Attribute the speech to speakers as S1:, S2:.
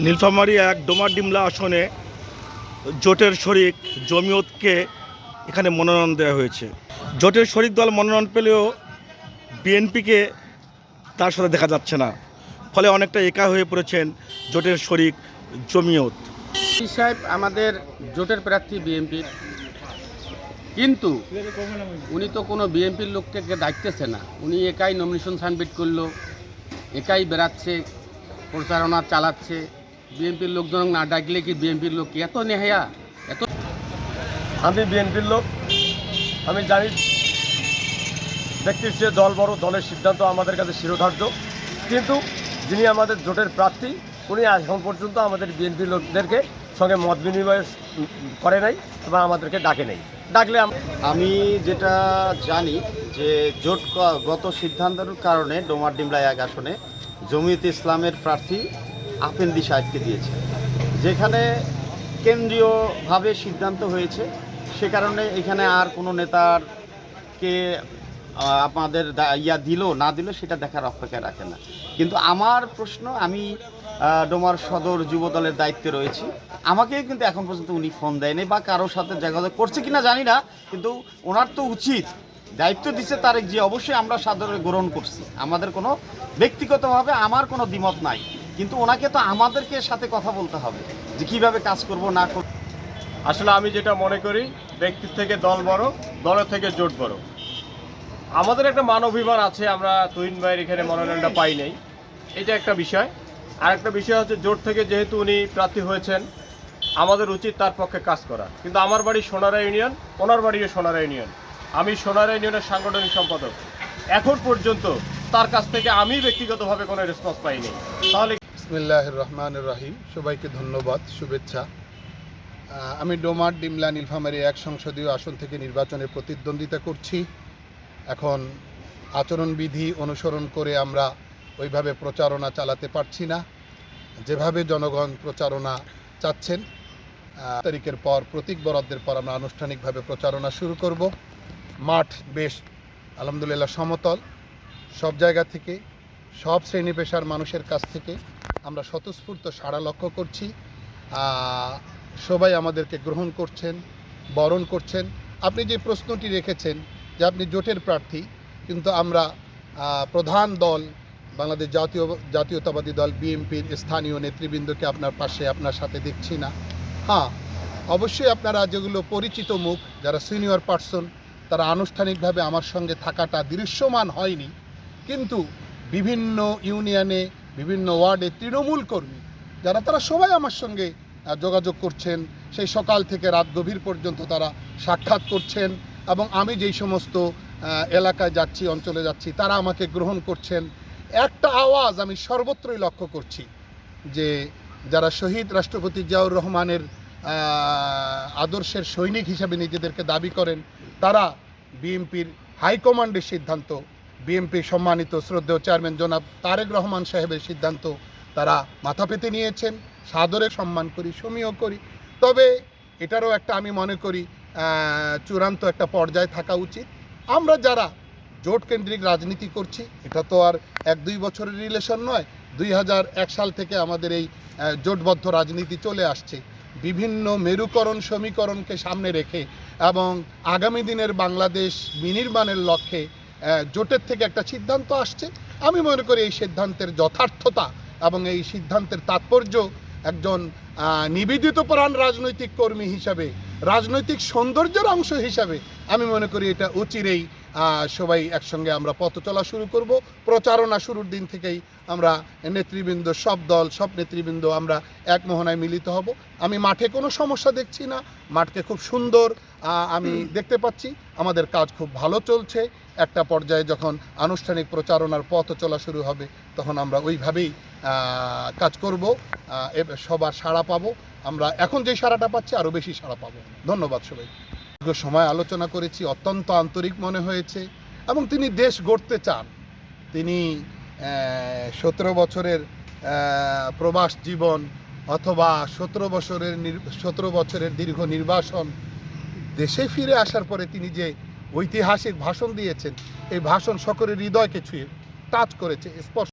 S1: নীলফামারী এক ডোমারডিমলা আসনে জোটের শরিক জমিয়তকে এখানে মনোনয়ন দেওয়া হয়েছে। জোটের শরিক দল মনোনয়ন পেলেও বিএনপিকে তার সাথে দেখা যাচ্ছে না, ফলে অনেকটা একা হয়ে পড়েছেন জোটের শরিক জমিয়ত।
S2: সাহেব আমাদের জোটের প্রার্থী বিএনপির, কিন্তু উনি তো কোনো বিএনপির লোককে ডাকতেছে না। উনি একাই নমিনেশন সাবমিট করলো, একাই বেড়াচ্ছে, প্রচারণা চালাচ্ছে। বিএনপির লোকজন না ডাকলে কি বিএনপির লোক এত নেহায়া এত?
S3: আমি বিএনপির লোক, আমি জানি ব্যক্তির চেয়ে দল বড়, দলের সিদ্ধান্ত আমাদের কাছে শিরোধার্য। কিন্তু যিনি আমাদের জোটের প্রার্থী উনি এখন পর্যন্ত আমাদের বিএনপির লোকদেরকে সঙ্গে মত বিনিময় করে নাই এবং আমাদেরকে ডাকে নাই। ডাকলে
S4: আমি যেটা জানি যে জোটগত সিদ্ধান্তের কারণে ডোমারডিমলা এক আসনে জমিয়তে ইসলামের প্রার্থী আফেন্দি সাহেবকে দিয়েছে, যেখানে কেন্দ্রীয়ভাবে সিদ্ধান্ত হয়েছে। সে কারণে এখানে আর কোনো নেতারকে আমাদের দিল না দিল সেটা দেখার অপেক্ষায় রাখে না। কিন্তু আমার প্রশ্ন, আমি ডোমার সদর যুব দলের দায়িত্বে রয়েছি, আমাকেও কিন্তু এখন পর্যন্ত উনি ফোন দেয়নি বা কারোর সাথে যোগাযোগ করছে কিনা জানি না। কিন্তু ওনার তো উচিত, দায়িত্ব দিচ্ছে তারেক জি, অবশ্যই আমরা সাদরে গ্রহণ করছি। আমাদের কোনো ব্যক্তিগতভাবে আমার কোনো দ্বিমত নাই, কিন্তু ওনাকে তো আমাদেরকে সাথে কথা বলতে হবে যে কীভাবে কাজ করব না করব।
S3: আসলে আমি যেটা মনে করি, ব্যক্তির থেকে দল বড়, দলের থেকে জোট বড়। আমাদের একটা মানবাভিমান আছে, আমরা তুহিন ভাইয়ের এখানে মনোনয়নটা পাই নাই, এটা একটা বিষয়। আর একটা বিষয় হচ্ছে জোট থেকে যেহেতু উনি প্রার্থী হয়েছেন, আমাদের উচিত তার পক্ষে কাজ করা। কিন্তু আমার বাড়ি সোনারা ইউনিয়ন, ওনার বাড়িও সোনারা ইউনিয়ন, আমি সোনারা ইউনিয়নের সাংগঠনিক সম্পাদক। এখন পর্যন্ত তার কাছ থেকে আমি ব্যক্তিগতভাবে কোনো রেসপন্স পাইনি। তাহলে
S5: বিসমিল্লাহির রহমানির রহিম। সবাইকে ধন্যবাদ, শুভেচ্ছা। আমি ডোমারডিমলা নীলফামারী এক সংসদীয় আসন থেকে নির্বাচনে প্রতিদ্বন্দ্বিতা করছি। এখন আচরণবিধি অনুসরণ করে আমরা ওইভাবে প্রচারণা চালাতে পারছি না যেভাবে জনগণ প্রচারণা চাচ্ছেন। তারিখের পর প্রতীক বরাদ্দের পর আমরা আনুষ্ঠানিকভাবে প্রচারণা শুরু করব। মাঠ বেশ আলহামদুলিল্লাহ সমতল, সব জায়গা থেকে, সব শ্রেণী পেশার মানুষের কাছ থেকে আমরা স্বতঃস্ফূর্ত সাড়া লক্ষ্য করছি। সবাই আমাদেরকে গ্রহণ করছেন, বরণ করছেন। আপনি যে প্রশ্নটি রেখেছেন যে আপনি জোটের প্রার্থী, কিন্তু আমরা প্রধান দল বাংলাদেশ জাতীয়তাবাদী দল বিএনপির স্থানীয় নেতৃবৃন্দকে আপনার পাশে, আপনার সাথে দেখছি না। হ্যাঁ, অবশ্যই আপনারা যেগুলো পরিচিত মুখ, যারা সিনিয়র পার্সন, তারা আনুষ্ঠানিকভাবে আমার সঙ্গে থাকাটা দৃশ্যমান হয়নি, কিন্তু বিভিন্ন ইউনিয়নে, বিভিন্ন ওয়ার্ডে তৃণমূল কর্মী যারা, তারা সবাই আমার সঙ্গে যোগাযোগ করছেন। সেই সকাল থেকে রাত গভীর পর্যন্ত তারা সাক্ষাৎ করছেন, এবং আমি যেই সমস্ত এলাকায় যাচ্ছি, অঞ্চলে যাচ্ছি, তারা আমাকে গ্রহণ করছেন। একটা আওয়াজ আমি সর্বত্রই লক্ষ্য করছি যে যারা শহীদ রাষ্ট্রপতি জিয়াউর রহমানের আদর্শের সৈনিক হিসাবে নিজেদেরকে দাবি করেন, তারা বিএনপির হাইকমান্ডের সিদ্ধান্ত, বিএনপির সম্মানিত শ্রদ্ধেয় চেয়ারম্যান জনাব তারেক রহমান সাহেবের সিদ্ধান্ত তারা মাথা পেতে নিয়েছেন। সাদরে সম্মান করি, সমীহ করি। তবে এটারও একটা আমি মনে করি চূড়ান্ত একটা পর্যায়ে থাকা উচিত। আমরা যারা জোট কেন্দ্রিক রাজনীতি করছি, এটা তো আর 1-2 বছরের রিলেশন নয়। 2001 সাল থেকে আমাদের এই জোটবদ্ধ রাজনীতি চলে আসছে। বিভিন্ন মেরুকরণ সমীকরণকে সামনে রেখে এবং আগামী দিনের বাংলাদেশ বিনির্মাণের লক্ষ্যে জোটের থেকে একটা সিদ্ধান্ত আসছে। আমি মনে করি এই সিদ্ধান্তের যথার্থতা এবং এই সিদ্ধান্তের তাৎপর্য একজন নিবেদিত প্রাণ রাজনৈতিক কর্মী হিসাবে, রাজনৈতিক সৌন্দর্যের অংশ হিসাবে আমি মনে করি এটা অচিরেই সবাই একসঙ্গে আমরা পথ চলা শুরু করব। প্রচারণা শুরুর দিন থেকেই আমরা নেতৃবৃন্দ, সব দল, সব নেতৃবৃন্দ আমরা এক মোহনায় মিলিত হব। আমি মাঠে কোনো সমস্যা দেখছি না, মাঠকে খুব সুন্দর আমি দেখতে পাচ্ছি। আমাদের কাজ খুব ভালো চলছে। একটা পর্যায়ে যখন আনুষ্ঠানিক প্রচারণার পথ চলা শুরু হবে, তখন আমরা ওইভাবেই কাজ করব, সবার সাড়া পাবো। আমরা এখন যে সাড়াটা পাচ্ছি আরও বেশি সাড়া পাবো। ধন্যবাদ সবাই। সময় আলোচনা করেছি, অত্যন্ত আন্তরিক মনে হয়েছে, এবং তিনি দেশ গড়তে চান। তিনি 17 বছরের প্রবাস জীবন অথবা 17 বছরের দীর্ঘ নির্বাসন, দেশে ফিরে আসার পরে তিনি যে ঐতিহাসিক ভাষণ দিয়েছেন, এই ভাষণ সকলের হৃদয়কে ছুঁয়ে টাচ করেছে, স্পর্শ